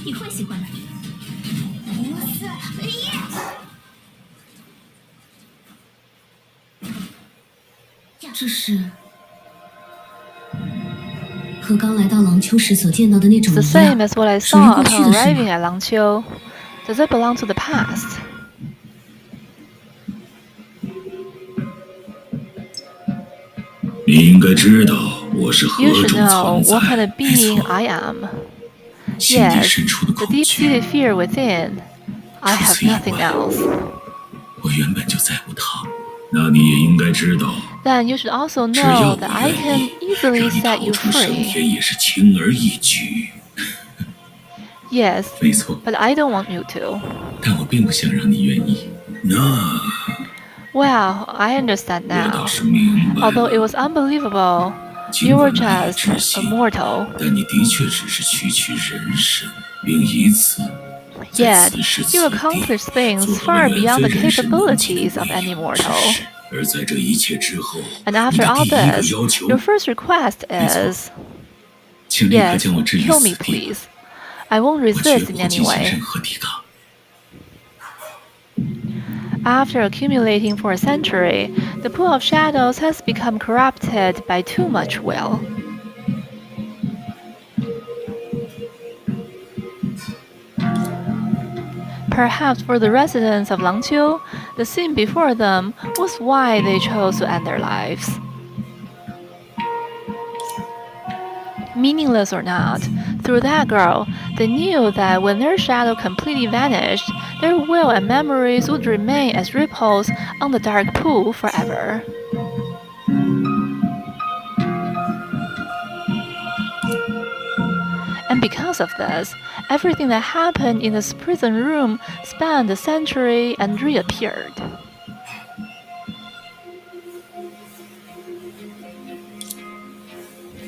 你会喜欢的。这是和刚来到廊丘时所见到的那种一样， the same as what I 属于 saw 过去 upon 的是 arriving 吗？ at Langqiu. Does it belong to the past? 你应该知道我是何 You should 种 know 存在。 what kind of 没 being 错， I am. 心底 Yes, 深处的 the 恐惧。 deep-seated fear within. I 除 have 此以 nothing 外， else. 我原本就在乎他。那你也应该知道， Then you should also 只要 know 我 that I 愿 can 意， easily 让你 set 逃 you 出升 free. 天也是轻而易举。 Yes, 没错， but I don't want you to. 但我并不想让你愿意。那 Well, I understand 我倒 now. 是明白 Although it 了。 was unbelievable, 尽 you were 管难以 just 置 a 信， mortal. 但你的确只是区区人身，并以此在 Yet, 此时此 you 地 accomplished things 做 far 了远 beyond 非 the 人身能及 capabilities 的 of 伟 any 大之 mortal. 事。而在这一切之后， And 你 after 的 all 第一个 this, 要求， your first request 没错， is, 请立刻 yes, 将我置于 kill me 死地吧。 please. I won't 我绝 resist 不 in 会 any 进行 way. 任何抵抗。 After accumulating for a century, the pool of shadows has become corrupted by too much will. Perhaps for the residents of Langqiu, the scene before them was why they chose to end their lives. Meaningless or not, through that girl, they knew that when their shadow completely vanished, their will and memories would remain as ripples on the dark pool forever. And because of this, everything that happened in this prison room spanned a century and reappeared.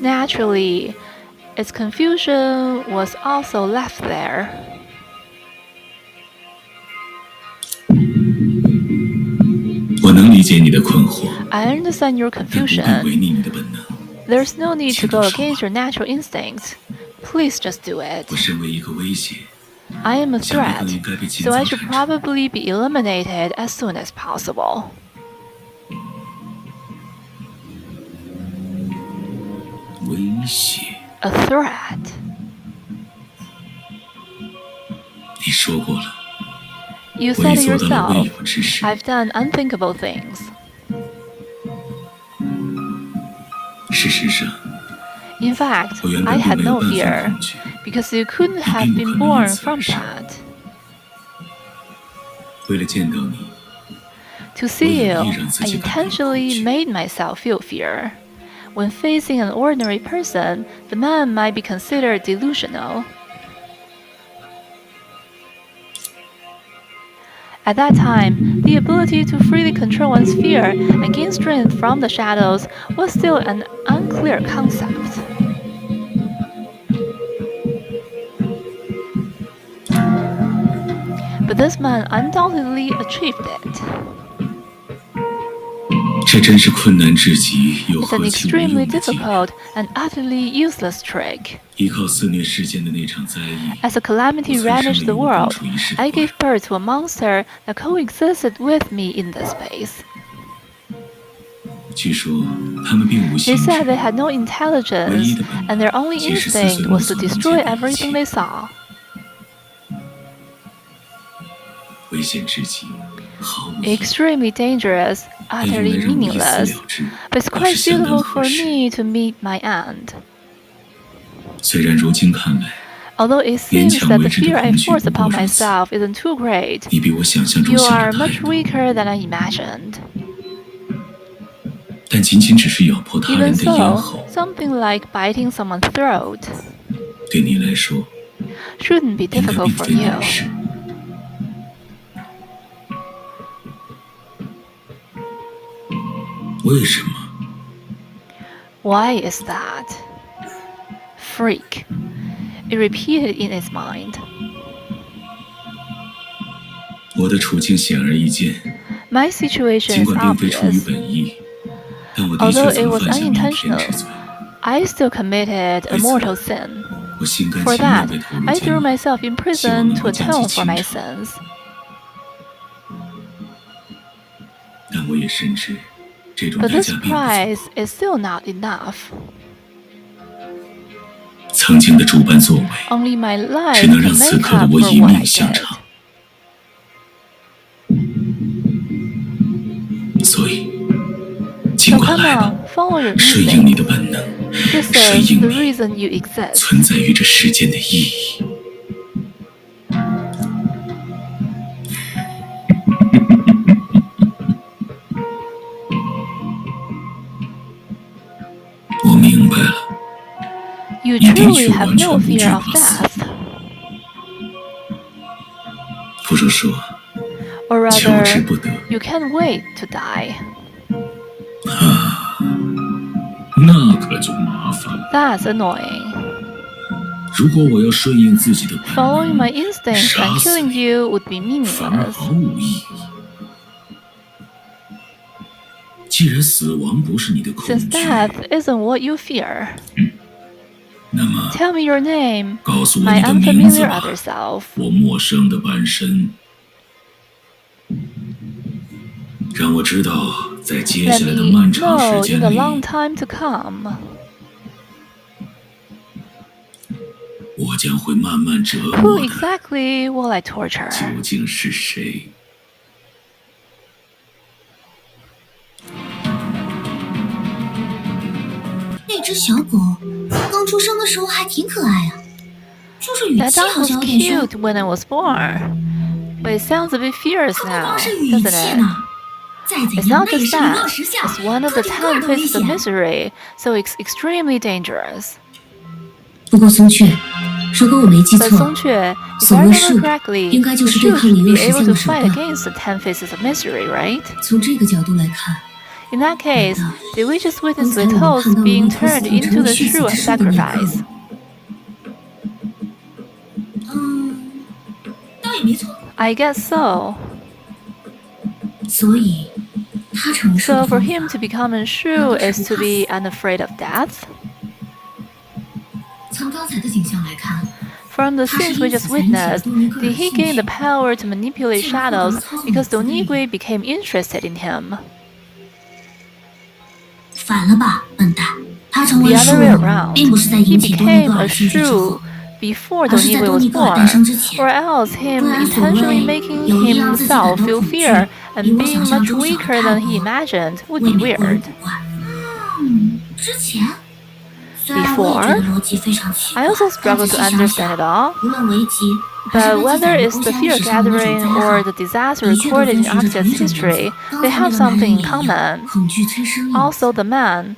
Naturally, its confusion was also left there. 我能理解你的困惑， I understand your 但不必 confusion. 违逆你的本能。 There's no need to go 请动手吧。 against your natural instincts. Please just do it. 我身为一个威胁， I am a 想必 threat, 更应该被尽 so 早 I 铲 should 除。 probably be eliminated as soon as possible. 威胁？ A threat? 你说过了， You 我 said 已 it 做到了未 yourself. 有之事。 I've done unthinkable things. 事实上， In fact, 我原 I 本并 had 没有 no 半分 fear, 恐惧。 because you couldn't have 并不 been 可能 born 因此 from 而生。 that. 为了见到你， To see you, 我有意让自 I 己感到恐 intentionally 惧。 made myself feel fear. When facing an ordinary person, the man might be considered delusional. At that time, the ability to freely control one's fear and gain strength from the shadows was still an unclear concept. But this man undoubtedly achieved it. 这真是困难至极又 It's 何 an 其无 extremely 用的伎俩。 difficult and utterly useless trick. 依靠肆虐世间的那场灾异， As a calamity 我产生 ravaged 了 the 与我共 world, 处一室的 I 怪 gave birth to a monster that coexisted with me in this space. 据说他们并无 They 心智， said they had no intelligence, and their only instinct was to destroy everything they saw. 危险至极，毫无意义， Extremely dangerous, 但用来 utterly 让我一死 meaningless, 了之， but it's 倒 quite 是相当 suitable 合 for 适。 me to meet my end. 虽然如今看来， Although it seems that the fear I force upon myself isn't too great, 你比我想象中 you 小 are 得太 much 多， weaker than I imagined. 但仅仅只是咬破他 Even 人的咽 so, 喉， something like biting someone's throat 对你来说 shouldn't be 应该 difficult 并 for 非 you. 难事。为什么？ Why is that? Freak. It repeated in its mind. 我的处境显而易见， My situation 尽 is 管并非出于 obvious. 本意，但我的确 Although it 曾 was 犯下弥天之 unintentional, 罪。 I still committed a mortal sin. For that, I threw myself in prison to atone for my sins. 但我也深知，这种 But 代 this 价并不足 price 够。 is still not enough. 曾经的诸般作为， Only my life 只能 can 让此 make 刻的 up 我 for 以 what I 命相 did. 偿。所以，尽 So 管 come 来吧， on, follow your 顺应你 instinct. 的本能， This 顺 is 应 the 你 reason you exist. 存在于这世间的意义。我明白了， You 你的 truly 确 have 完全 no 不惧 fear of 怕死。 death. 不如说， Or 求之 rather, 不得。 you can't wait to die. 那可就麻烦了。 That's annoying. 如果我要顺应自己的本 Following 能， my instincts and 杀死 killing 你 you would be 反而 meaningless. 毫无意义。既然死亡不是你的恐 Since 惧， death isn't what you fear, 那么 tell me your name, 告诉我 my 你的名字 unfamiliar 吧， other self. 我陌生的半身。让我知道，在接 Let 下来的 me 漫长 know 时 in 间 the 里， long time to come. 我将会慢慢折 Who 磨的 exactly will I torture? 究竟是谁？那只小狗刚出生的时候还挺可爱啊，就是语 That 气 dog 好 was 像有点凶。 cute when it was born, but it sounds a bit fierce 它不 now, 光是语 doesn't 气 it? 呢，再怎 It's 样 not 那也 just 是娱乐 that, 时效， it's one of 特 the 定个 10 人的危 faces of 险。 misery, so it's extremely dangerous. 不过松雀，如果我没记 But 错， Songque, if 所 I 谓 remember 术 correctly, 应该就 the 是对 shoe 抗娱 should 乐 be 实 able 相 to 的手 fight 段。 against the 10 faces of misery, right? 从这个角度来看， In that case, did we just witness 刚才我们 Little 看到了 being 那头死 turned 亡成 into 了 the 去死 shoe of 之身的那刻 sacrifice? 倒也没错。 I guess so. 所以，他承受 So 的 for 方 him 法 to become a shoe is to be unafraid of death? 从刚才的景象来看， From the scenes we just witnessed, did he gain the power to manipulate shadows because Donigui became interested in him? 反了吧，笨蛋！他成 The 为 other 树 way 人， around. 并不是在 He 引起多尼 became 格尔 a 兴趣之后， shoe before 而是在 Donigui 多 was 尼格尔 born, 诞生之前。 or else 不 him 然所谓 intentionally making 有意让自己感 himself 到 feel 恐惧， fear 比 and 我 being 想象 much 中小 weaker 得太 than he 多， imagined would 未 be 免过于 weird. 古怪。之前，虽然我也觉得逻辑非常奇怪， I also 但 struggle 仔 to 细想 understand 想 it，all. 无论维基还是 But 被记 whether 载于 it's 欧 the 夏历 fear 史上的那种 gathering 灾 or 害， the disaster 的确都 recorded in 遵循着同 Arctia's 一种原则。 history, 刚 they 才那 have 个男人 something 也 in 一样， common. 恐惧催生影子， Also, the man,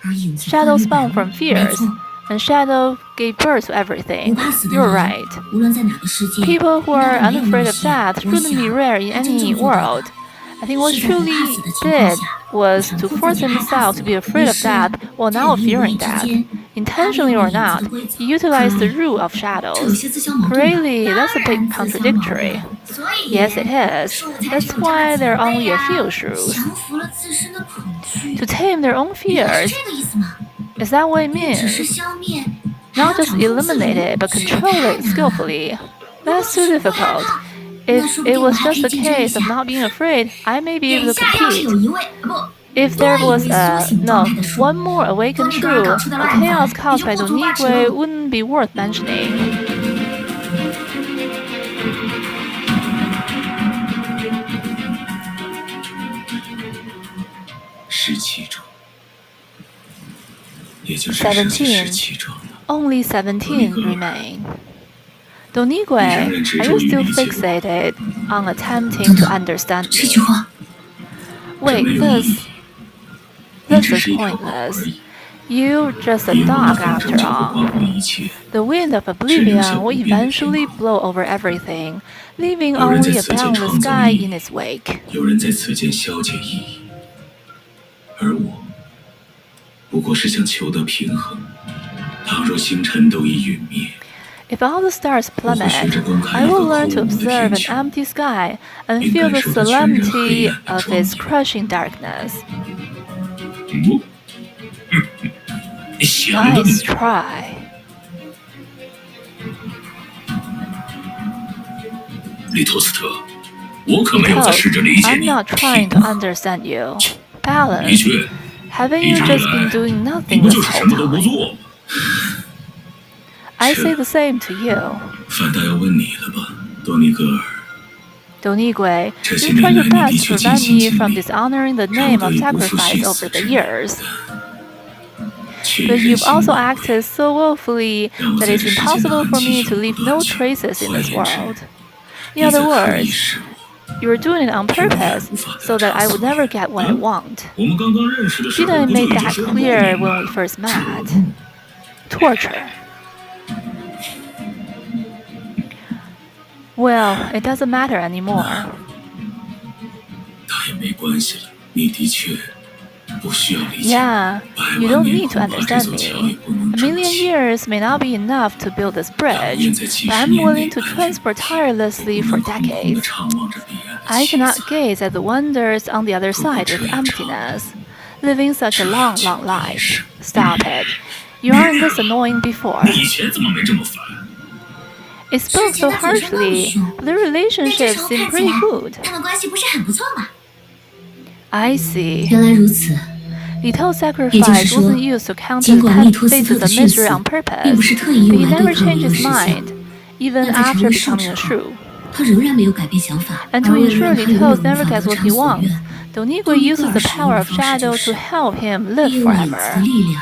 而影子 shadow 换于本 spawned from 物。没 fears, 错， and shadow gave birth to 不 everything. 怕死的 You're 人 right. 无论在哪个世界， People who 应 are 该都没有那 unafraid 么 of 闲。 death 我 shouldn't be 想， rare in 他真 any 正做到 world. 的 I think what 是在不 Shuli 怕死的情况 did 下， was 强 to 迫 force 自己害怕 himself 死 to，be 于 afraid of 是 death while 在 not 有意无 fearing 意之 death. 间，他 Intentionally 利用 or 了影子 not, 的规则。 he utilized the 可 rule of 这有 shadows. 些自相矛盾吧。 Really, that's a 当 bit 然自相矛盾 contradictory. 所以 Yes, it is. 树才 That's 是有 why 价 there 值 are 的 only a 呀 few shoes. 降服了自身的恐惧。 To tame their own 原来 fears. 是这个意思吗？ Is that what it 不只是 means? 消灭，还要 Not just 掌控自 eliminate 如， it, but 实在 control 太 it 难了。 skillfully. 如果 That's 只 too 是不害 difficult. 怕，那 If 说不 it 定我 was 还可 just 以 the 竞争一 case of 下。 not being afraid, I may be able 眼 to 下要是 compete. 有一位不 If 多 there 一 was 位苏醒 no 状态的树， one more awakened 多尼格尔搞 true, 出的 the 烂 chaos 仔 caused 也 by 就不足挂齿 Donigui 了。 wouldn't be worth mentioning. 17种，也就只剩下17种了。 Only 17 remain. Donigui, are you still fixated on attempting to understand 这句 me? 话， Wait, 这没有意义，你 this 只 is 是一条狗 pointless. 而已。 You're just a 阴谋的 dog 风 after 筝将会 all. 刮破一切。 The wind of oblivion will eventually blow over everything, leaving only a boundless sky in its wake. 有人在此间消解意义，而我不过是想求得平衡。倘若星辰都已陨灭， If all the stars plummet, I will learn to observe an empty sky and feel the solemnity of its crushing darkness. 想得美！ Nice try. 利托斯特，我可没有在试着理解 I'm 你。 not trying to understand you. 的 Balance. 确， Haven't 一 you 直以 just been 来， doing 你 nothing 不 this 就是什 whole 么都不 time? 做吗？ I say the same to you. 反倒要问你了吧，多尼格尔。 Donigwe, 这些 you 年 try your 来，你的 best 确 to 尽 prevent 心 me 尽 from 力， dishonoring the 让我 name 得 of 以不负 sacrifice 心 over 死 the 之 years. 沁 But 人 you've 心 also 魄。 acted so willfully 让我 that 在 it's 这世间的 impossible 痕 for 迹 me to 永 leave 不 no 断绝。 traces in 换 this 言之， world. 你 In 在 other 刻意 words, 使我， you're doing it on 永远 purpose 无法 so 得 that 偿 I 所 would never 愿。 get what I want. 我们刚刚认识的时 Didn't 候， I 不就 make 已经 that 说过 clear 明 when 白 we first 这 met? 个 Torture. Well, it doesn't matter anymore. 倒也没关系了，你的确不需要理解。 Yeah, 百 you 万 don't 年 need to 恐怕这 understand 座桥也 me. 不能 A 撑 million 起。 years may not be enough to build this 但我愿 bridge, 在几 but 十 I'm 年 willing 内 to 安逸， transport tirelessly 不 for 能空空地 decades. 怅望着彼岸的 I 七 cannot 色。 gaze at the wonders on the other side with emptiness, living such a long, long life. Stop it. You aren't this annoying before. 你以前怎么没这么烦？ It spoke so harshly, but the 那这 relationship 时候 seemed 看起 pretty 来 good. 他们关系不是很不错吗？ I see. 原来如此， Lito's 也就是 sacrifice 说， wasn't used to counter 尽管利托斯 Fate's 特的殉 misery 死 on 并 purpose, 不是特意 but 用 he 来对 never 抗 changed 我的 his 实现， mind, even 但在成 after 为受 becoming 之 a 后， shrew. 他仍然没有改变想法， And 而 to 为了 ensure 让他永远 Litos 无 never 法 gets 得 what 偿 he 所 wants, 愿， Donigwe 多尼格 uses 尔 the 使用 power 的 of 方式 shadow 就 to 是 help him 利 live 用影子的 forever. 力量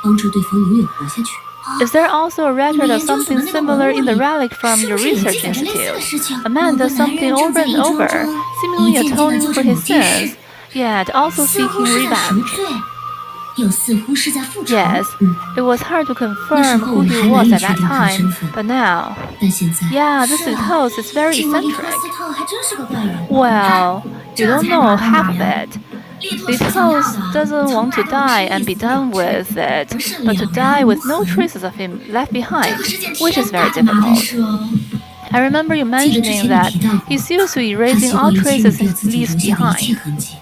帮助对方永远活下去。 Is there also a record of 研究所 something 的那个 similar 文物 in the 里， relic from 是 your 不是有记 research 载着类似的 institute? 事情？ A 某 man 个 does 男 something 人正 over 在 and 一桩 over, 中 seemingly 一件件地 atoning 做 for 着 his 某件事， sins, yet also 似乎 seeking 是在赎 revenge. 罪，又似乎是在复仇。 Yes, it was hard to 那时 confirm 候我 who 们 he 还难 was 以 at 确 that 定他的身 time, 份， but now, 但现在 yeah, this 是啊， Litos is very 这位利托 eccentric. 斯特还真是个怪人。 Well, 这 you don't 才 know 麻烦 half 女 of 人。 it. 利托斯想要 Litos 的 doesn't 从 want to 来都不 die 是 and be 一死了 done 之， with it, 而是 but to 了 die 然无 with no 痕。 traces of him left 这 behind, 可是件 which 天 is very 大的麻烦 difficult. 事哦。 I remember you 记得之 mentioning 前 that 你提到过， he's used to 他 erasing 习 all 惯于清 traces 除掉 he 自己 leaves 留下的一 behind. 切痕迹。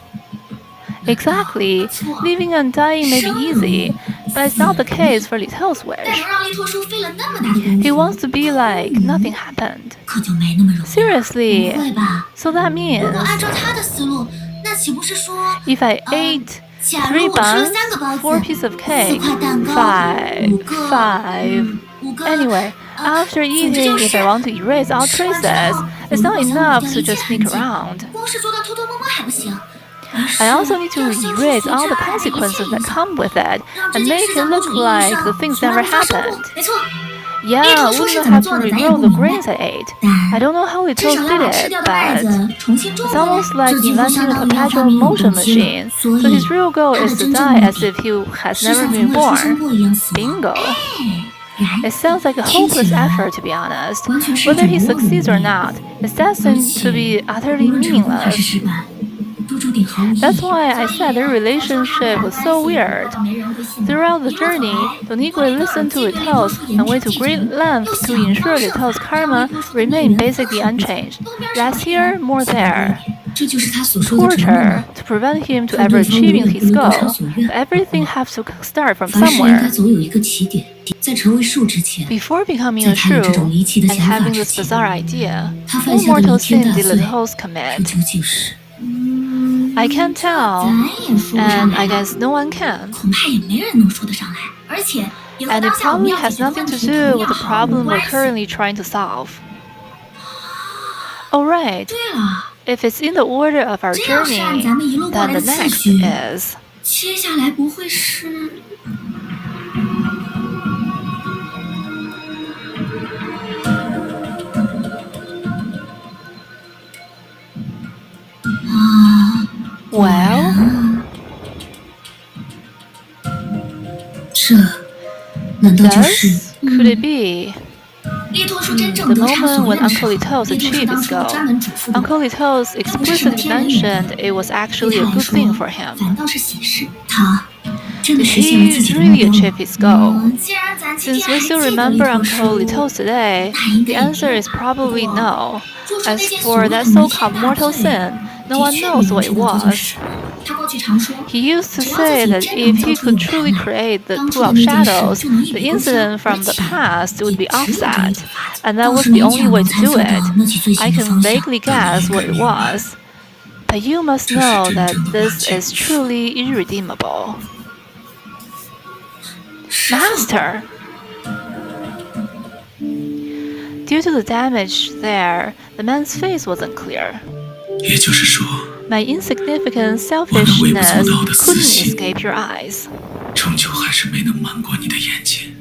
Exactly. Leaving and dying may be easy, but it's not the case for Lito's 但 wish. 能让利托叔费了那么大的功 He 夫， wants to be like nothing happened. 可就没那么容易了。 Seriously. 不会吧？ So that 如 means 果按照他的思路，那岂不是说， if I ate 假 3如我吃了 buns, 3个包子， 4 pieces of 4 cake, 块蛋糕， 5 5 个 Anyway, after 总之 eating, 就 if 是 I want to erase all 吃完之 traces, 后， it's 我 not 如果想 enough 抹 to 掉一切 just 痕 sneak 迹， around. 光是做到偷偷摸摸还不行，而是 I also need to 要消除 erase 随 all 之 the 而来的一切 consequences 影 that 响， come with it 让这 and 件 make 事 it 在某 look 种意义 like 上 the things 从来 never 没发生过。 happened. 没错， Yeah, 利托 I 叔是 wouldn't 怎么 have 做 to 的，咱也 reveal 不 the 明白。 grains I ate. 但 I don't know how 至 Litos 少要 did 把吃 it, 掉的麦 but 子重新种 it's 回来， almost like 这几乎 inventing 相 a 当于让发 perpetual 明永 motion 动机了。 machine. 所 So 以 his real goal 他的 is to 真正 die 目 as 的 if he has 是 never 像从 been 未出生 born. 过一样死亡。 Bingo. 然 It sounds like a 听起 hopeless 来 effort, to be honest. 完全是一 Whether 种 he 无望的 succeeds 努 or 力， not, it's 而 destined to 且 be 无 utterly 论成功还是 meaningless. 失败，都注定毫无意义。 That's why I said their 所以 relationship 他 was 们 so 俩关系 weird. 让没人会信的。 Throughout the 一路走来， journey, 多尼 Donigwe 格尔 listened 既 to 对利托 Litos 叔严 and 之 went to 继 great 承， lengths 又 to 想 ensure 方设 Litos' 法让利 karma 托叔的孽 remained 缘 basically 放回去， unchanged. 东边是 Less 北边， here, more 西边 there. 这就是他所说的承诺 Torture 吗？ to prevent him to 让 ever 对方永 achieving 远不 his 能得偿 goal. 所愿。 But everything has to start from 凡事应该 somewhere. 总有一个起点，在成为树之前， Before becoming 在 a 他有这种 shrew 离奇的 and 想法 having 之 this 前， bizarre idea, 他犯 what 下的 mortal 弥天 sin 大 did 罪， Litos 这 commit? 究竟是？ I can't tell, 咱也说不上 and 来 I 吧， guess no one can. 恐怕也没人能说得上来，而且也和 And 当 it 下我们 probably 要解 has 决的 nothing 问 to 题 do 同 with 样 the 毫无 problem we're 关系。 currently trying to solve. Alright, 对了， if it's in the order of our 这要是按 journey, 咱们一路过 then 来 the 的次 next 序， is 接下来不会是？well, 这难道就是 thus could it be 利托叔真正 the 得偿 moment 所 when 愿的时候？ Uncle Litos 利托叔 achieved 当 his 初 goal? 专门嘱咐我， Uncle Litos 他不是什么 explicitly 天人的， mentioned it was 对 actually a 他来 good 说 thing for him. 反倒是喜事。他真的 Did 实现了自 he 己的目 really 标 achieve 吗 his goal? 既然咱今 Since 天 we 还 still 记得利 remember 托 Uncle 叔， Litos today, 那应 the 该也 answer is 没有。 probably 不过 no. 若说那 As 件所 for 谓的 that 弥天 so-called 大 mortal 罪， sin, no 的 one 确没 knows 人 what 知 it 道究竟 was. 是什么。He used to say that if he could truly create the pool of shadows, the incident from the past would be offset, and that was the only way to do it. I can vaguely guess what it was, but you must know that this is truly irredeemable. Master! Due to the damage there, the man's face wasn't clear. 也就是说， My insignificant selfishness couldn't escape your eyes. 终究还是没能瞒过你的眼睛。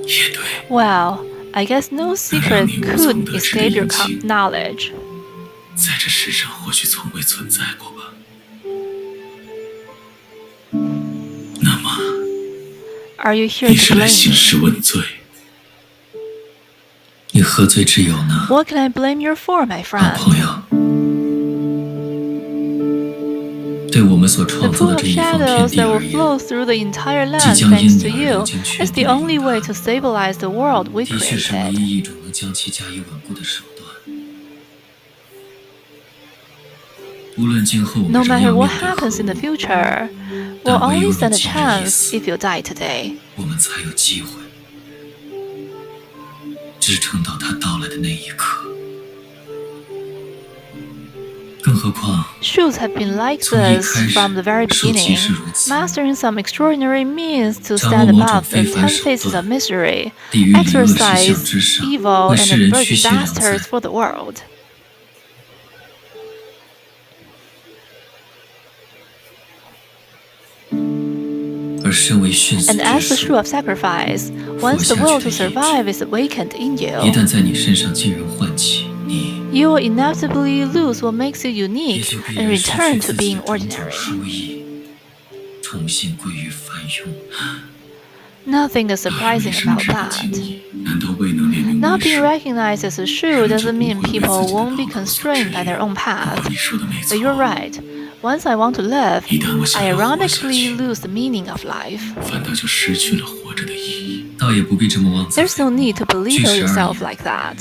也对。 Well, I guess no secret could escape your knowledge. 在这世上或许从未存在过吧。那么， Are you here 你 to 是来 blame 兴 me? 师问罪？你何罪之有呢？ What can I blame you for, my 好 friend? 朋友，对我们所 The 创造 pool 的 of 这一方天 shadows 地 that 而 will 言， flow through the entire land 即将 thanks to 因你而 you 已经确 is 定 the 了 only way to stabilize the world we 的确是唯 created. 一一种能将其加以稳固的手段。无论今后我 No 们仍 matter 要 what 面对 happens in the 何物， future, we'll 但唯 only 有 stand 你 a 今日一 chance 死， if you die today. 我们才有机会支撑到它到来的那一刻。更何况， Shoots have been like 从一 this 开始 from the very 受其 beginning, 是如此。 mastering some extraordinary means to 掌握 stand 某种 above the 非凡 10 手 faces 段 of misery, 立于一恶事项 exercise 之上， evil 为 and 世人 avert 驱邪良 disasters 灾， for the world. 而身为殉死 And as the 之 shoe 术， of sacrifice, once the will to survive is awakened in 一 you, 旦在你身上进人唤起，你 you will inevitably lose what makes you 也 unique 就必 and 然失 return 去 to 自己 being 的种种 ordinary. 殊异，重新归于凡庸。 Nothing is 为 surprising 什么 about 只能经 that. 你？难道未能列名 Not 为 being 数？ recognized as a shoe doesn't mean people won't be constrained by their own 不 path. 过你说的没 But 错， you're right. Once I want to live, 一旦我想 I 要活下 ironically 去， lose the meaning of life. 反倒就失去了活着的意义。倒也不必这么妄自 There's no 菲薄。 need to belittle 据实而 yourself 言， like that.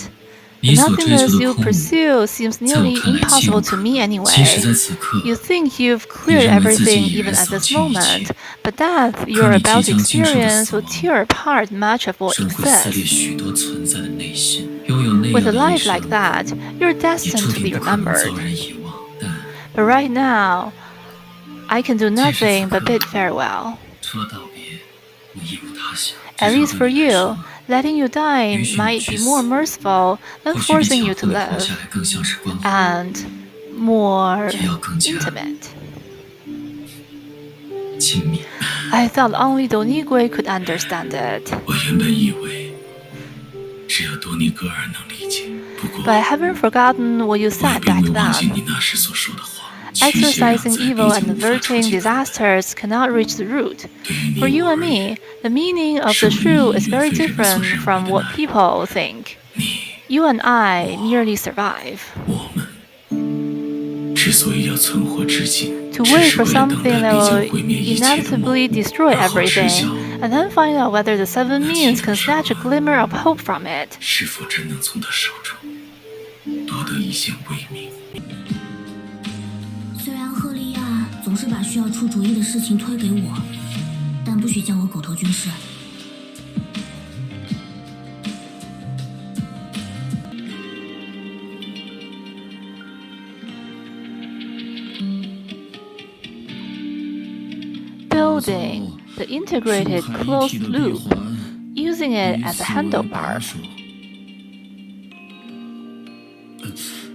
你 The 所追求 nothingness 的 you 空无， pursue seems 在我 nearly 看来岂 impossible 有 to 可 me 能？即使 anyway. 在此刻， You think you've 你 cleared 认为自己 everything 已 even 然 at 扫 this 尽一切， moment, but death 可 you're 你即 about to 将经受的 experience 死 will 亡 tear apart much of what 仍会撕裂 exists. 许多存在的内心。拥有那 With 样 a 的一 life 生， like that, you're 你 destined 注 to 定 be 不可能 remembered. 遭人遗忘。但 But right now, I can do 即使此 nothing but 刻， bid farewell. 除了道别，我亦无他想。 At 至少 least 对 for 你来 you, 说， letting you die 允许你 might 去 be more 死， merciful than 或许比 forcing 强 you 迫 to 你活 live, 下来更像是关怀， and more 也要更加 intimate. 亲密。 I thought only Donigwe could understand it, 我原本以为，只有多尼格尔能理解。不过， but I haven't forgotten what you 我也 said 并 back 未忘记 then. 你那时所说的话。驱邪良 Exercising 灾 evil 毕 and 竟无法除 averting 尽烦恼。 disasters cannot reach the root. 对于你 For you 我 and 而言， me, the meaning of 生 the 命 shoe 意 is 义远 very 非人们所 different 认为 from 的 what 那样。 people think. 你 You and I merely survive. 我们之所以要存活至今， To 只 wait 是 for 为了等 something 待 that 必将 will 毁灭一切的 inevitably 梦， destroy 而后知晓 everything, and then find out whether the 7 means can snatch a glimmer of hope from it. 是否真能从他手中夺得一线威名。虽然赫利亚总是把需要出主意的事情推给我，但不许叫我狗头军师。Building the integrated closed loop, using it as a handlebar.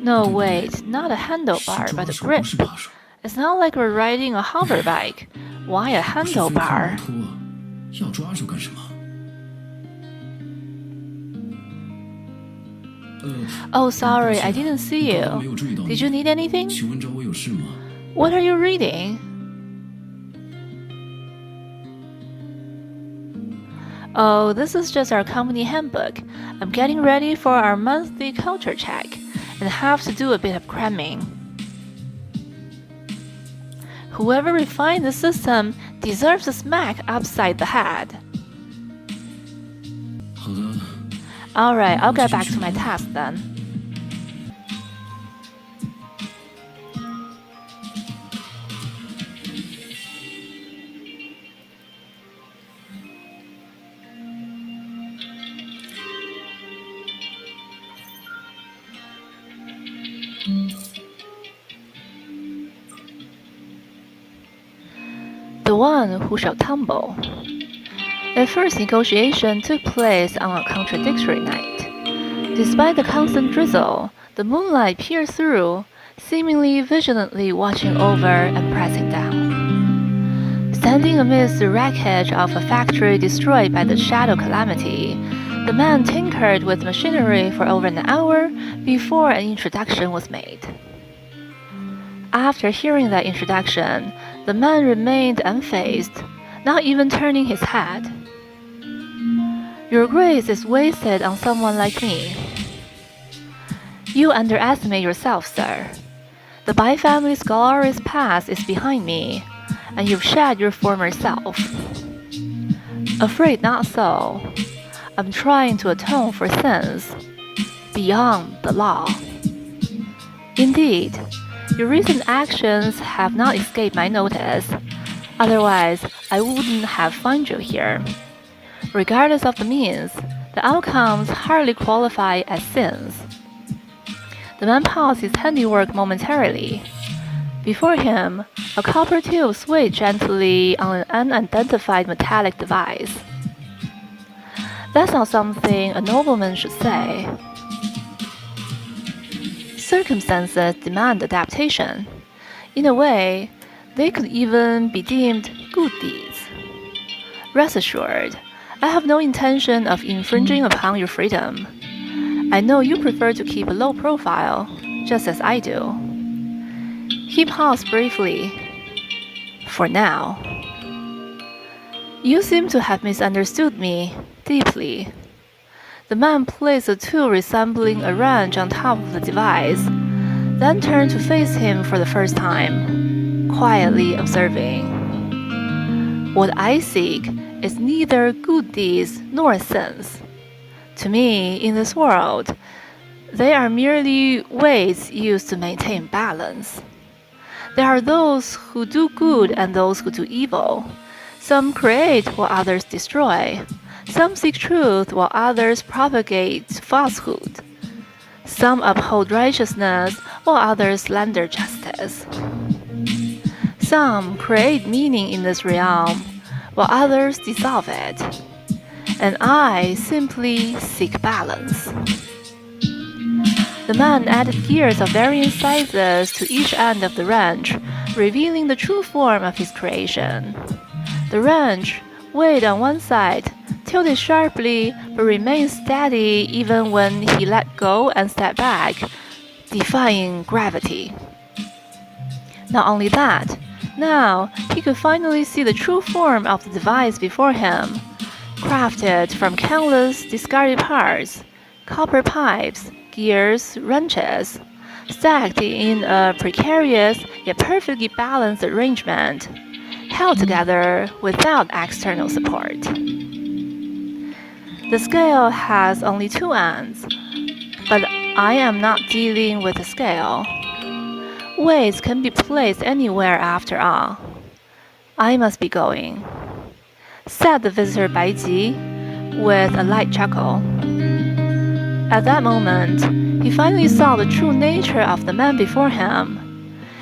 No, wait, not a handlebar, but a grip. It's not like we're riding a hover bike. Why a handlebar? 要抓住干什么？ Oh, sorry, I didn't see 刚刚没有 you. 注意到你。 Did you need anything? 请问找我有事吗？ What are you reading? Oh, this is just our company handbook. I'm getting ready for our monthly culture check and have to do a bit of cramming. Whoever refined the system deserves a smack upside the head. 好的， Alright, I'll get back to my task then. The one who shall tumble. The first negotiation took place on a contradictory night. Despite the constant drizzle, the moonlight peered through, seemingly vigilantly watching over and pressing down. Standing amidst the wreckage of a factory destroyed by the shadow calamity, the man tinkered with machinery for over an hour before an introduction was made. After hearing that introduction, the man remained unfazed, not even turning his head. Your grace is wasted on someone like me. You underestimate yourself, sir. The Bai family's glorious past is behind me, and you've shed your former self. Afraid not so. I'm trying to atone for sins beyond the law. Indeed, your recent actions have not escaped my notice, otherwise I wouldn't have found you here. Regardless of the means, the outcomes hardly qualify as sins. The man paused his handiwork momentarily. Before him, a copper tube swayed gently on an unidentified metallic device. That's not something a nobleman should say. Circumstances demand adaptation. In a way, they could even be deemed good deeds. Rest assured, I have no intention of infringing upon your freedom. I know you prefer to keep a low profile, just as I do. He paused briefly. For now. You seem to have misunderstood me deeply. The man placed a tool resembling a wrench on top of the device, then turned to face him for the first time, quietly observing. What I seek is neither good deeds nor sins. To me, in this world, they are merely ways used to maintain balance. There are those who do good and those who do evil. Some create while others destroy. Some seek truth while others propagate falsehood. Some uphold righteousness while others slander justice. Some create meaning in this realm while others dissolve it. And I simply seek balance. The man added gears of varying sizes to each end of the wrench, revealing the true form of his creation. The wrench, weighed on one side, tilted sharply but remained steady even when he let go and stepped back, defying gravity. Not only that, now he could finally see the true form of the device before him. Crafted from countless discarded parts, copper pipes, gears, wrenches, stacked in a precarious yet perfectly balanced arrangement, held together without external support. The scale has only two ends, but I am not dealing with a scale. Weights can be placed anywhere after all. I must be going, said the visitor Bai Ji with a light chuckle. At that moment, he finally saw the true nature of the man before him,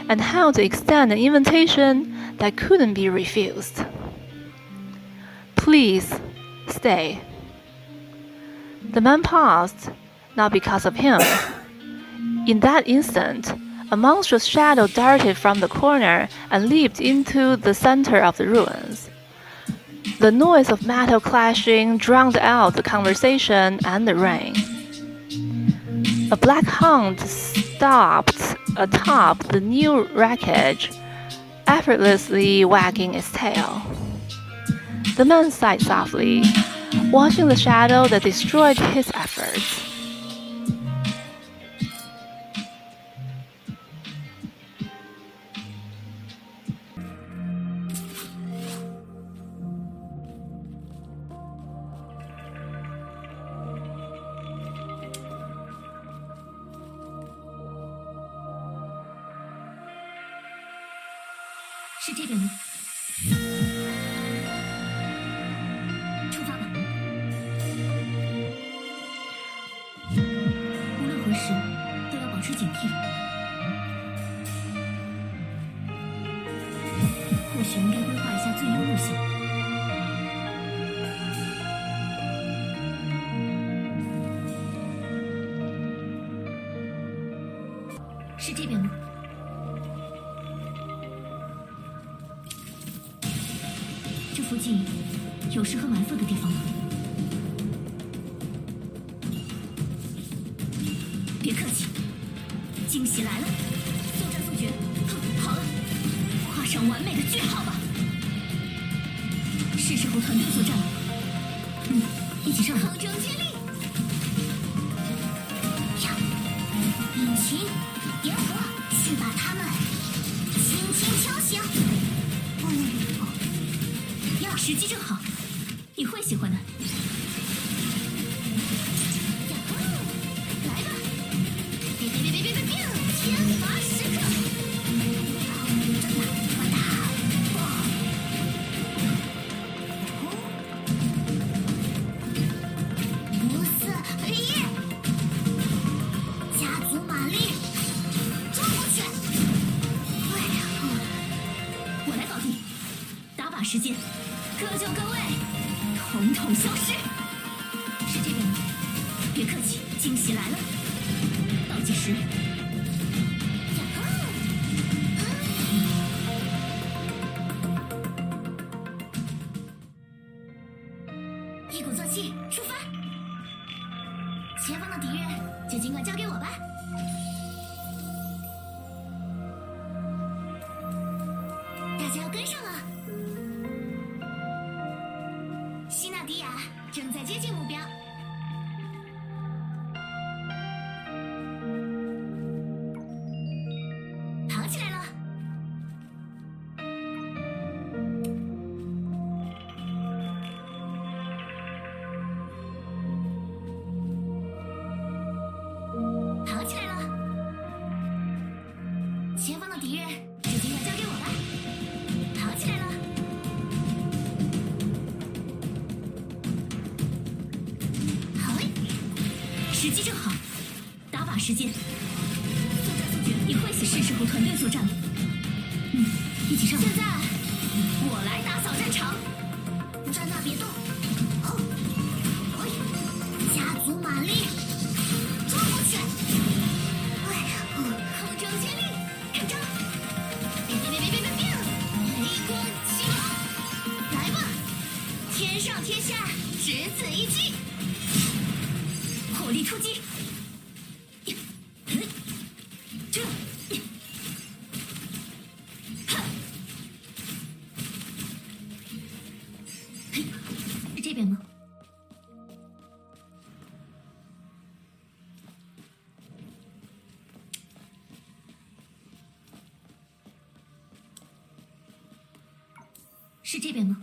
and how to extend an invitation that couldn't be refused. Please, stay. The man paused, not because of him. In that instant, a monstrous shadow darted from the corner and leaped into the center of the ruins. The noise of metal clashing drowned out the conversation and the rain. A black hound stopped atop the new wreckage, effortlessly wagging its tail. The man sighed softly, watching the shadow that destroyed his efforts.是这边吗？出发吧。无论何时，都要保持警惕。应该规划一下最优路线。是这边吗？这附近有适合埋伏的地方吗？别客气，惊喜来了！速战速决。好了，画上完美的句号吧。是时候团队作战了。一起上！抗争接力！呀，引擎点火，去把它们轻轻敲醒。呀，时机正好，你会喜欢的。来吧！别！天罚时刻！真的，快打！5、4、1，加足马力，冲过去！我来搞定，打靶时间，各就各位，统统消失。是这边吗？别客气，惊喜来了。倒计时。一鼓作气，出发！前方的敌人就尽管交给我吧。大家要跟上啊！希纳迪亚正在接近目标。跑起来了！跑起来了！前方的敌人就尽管交给我吧。跑起来了！好嘞，时机正好，打靶时间。速战速决，你会喜欢。是时候团队作战了。一起上！现在我来打扫战场，站那别动。加足马力，冲过去！抗争接力，开张！别！雷光齐放！来吧，天上天下，只此一击！火力出击！这，是这边吗？是这边吗？